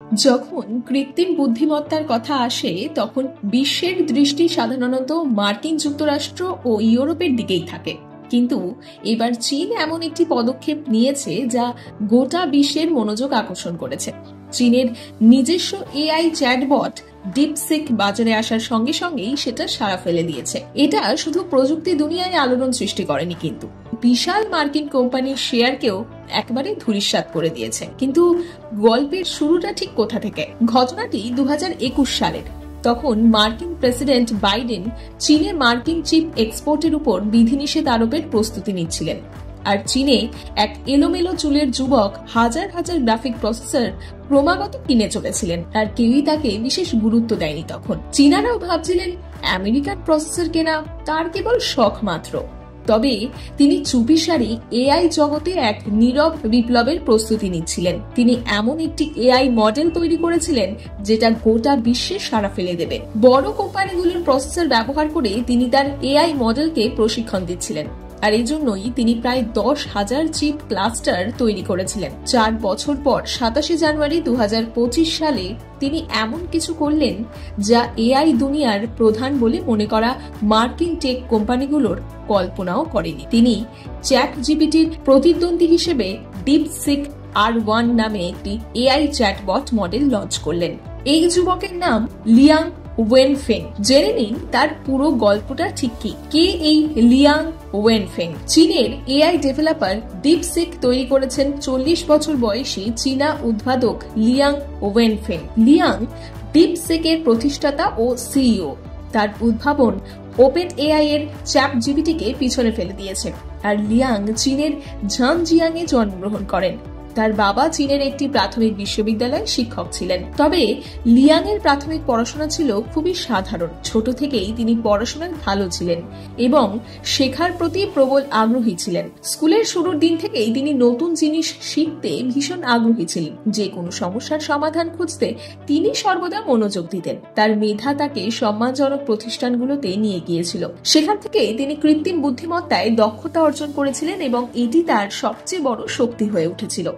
যখন কৃত্রিম বুদ্ধিমত্তার কথা আসে তখন বিশ্বের দৃষ্টি সাধারণত মার্কিন যুক্তরাষ্ট্র ও ইউরোপের দিকেই থাকে। কিন্তু এবার চীন এমন একটি পদক্ষেপ নিয়েছে যা গোটা বিশ্বের মনোযোগ আকর্ষণ করেছে। চীনের নিজস্ব এআই চ্যাটবট ডিপসিক বাজারে আসার সঙ্গে সঙ্গেই সেটা সাড়া ফেলে দিয়েছে। এটা শুধু প্রযুক্তি দুনিয়ায় আলোড়ন সৃষ্টি করেনি, কিন্তু বিশাল মার্কিন কোম্পানির শেয়ারকেও একেবারে ধূলিসাৎ করে দিয়েছে। কিন্তু গল্পের শুরুটা ঠিক কোথা থেকে? ঘটনাটি 2021 সালের। তখন মার্কিন প্রেসিডেন্ট বাইডেন চীনে মার্কিন চিপ এক্সপোর্টের উপর বিধিনিষেধ আরোপের প্রস্তুতি নিচ্ছিলেন। আর চীনে এক এলোমেলো চুলের যুবক হাজার হাজার গ্রাফিক প্রসেসর ক্রমাগত কিনে চলেছিলেন, আর কেউই তাকে বিশেষ গুরুত্ব দেয়নি। তখন চীনারাও ভাবছিলেন আমেরিকান প্রসেসর কেনা তার কেবল শখ মাত্র। তবে তিনি চুপিসারি এআই জগতে এক নীরব বিপ্লবের প্রস্তুতি নিচ্ছিলেন। তিনি এমন একটি এআই মডেল তৈরি করেছিলেন যেটা গোটা বিশ্বে সাড়া ফেলে দেবে। বড় কোম্পানিগুলোর প্রসেসর ব্যবহার করে তিনি তার এআই মডেলকে প্রশিক্ষণ দিচ্ছিলেন, আর এই জন্যই তিনি প্রায় 10,000 চিপ ক্লাস্টার তৈরি করেছিলেন। 4 বছর পর 27 জানুয়ারি 2025 সালে তিনি এমন কিছু করলেন যা এআই দুনিয়ার প্রধান বলে মনে করা মার্কিন টেক কোম্পানিগুলোর কল্পনাও করেনি। তিনি চ্যাট জিপিটির প্রতিদ্বন্দ্বী হিসেবে ডিপসিক R1 নামে একটি এআই চ্যাটবট মডেল লঞ্চ করলেন। এই যুবকের নাম লিয়াং ওয়েনফেং। জেনে নিন তার পুরো গল্পটা ঠিক কি। কে এই লিয়াং ওয়েনফেং? চীনের এআই ডেভেলপার ডিপসিক তৈরি করেছেন 40 বছর বয়সী চীনা উদ্ভাবক লিয়াং ওয়েনফেং। লিয়াং ডিপসিকের প্রতিষ্ঠাতা ও সিইও। তার উদ্ভাবন ওপেন এআই এর চ্যাট জিপিটিকে পিছনে ফেলে দিয়েছে। আর লিয়াং চীনের ঝাংজিয়াং এ জন্মগ্রহণ করেন। তার বাবা চীনের একটি প্রাথমিক বিশ্ববিদ্যালয়ের শিক্ষক ছিলেন। তবে লিয়াং এর প্রাথমিক পড়াশোনা ছিল খুবই সাধারণ। ছোট থেকেই তিনি পড়াশোনায় ভালো ছিলেন এবং শেখার প্রতি প্রবল আগ্রহী ছিলেন। স্কুলের শুরুর দিন থেকেই তিনি নতুন জিনিস শিখতে ভীষণ আগ্রহী ছিলেন। যে কোনো সমস্যার সমাধান খুঁজতে তিনি সর্বদা মনোযোগ দিতেন। তার মেধা তাকে সম্মানজনক প্রতিষ্ঠানগুলোতে নিয়ে গিয়েছিল। সেখান থেকে তিনি কৃত্রিম বুদ্ধিমত্তায় দক্ষতা অর্জন করেছিলেন এবং এটি তার সবচেয়ে বড় শক্তি হয়ে উঠেছিল।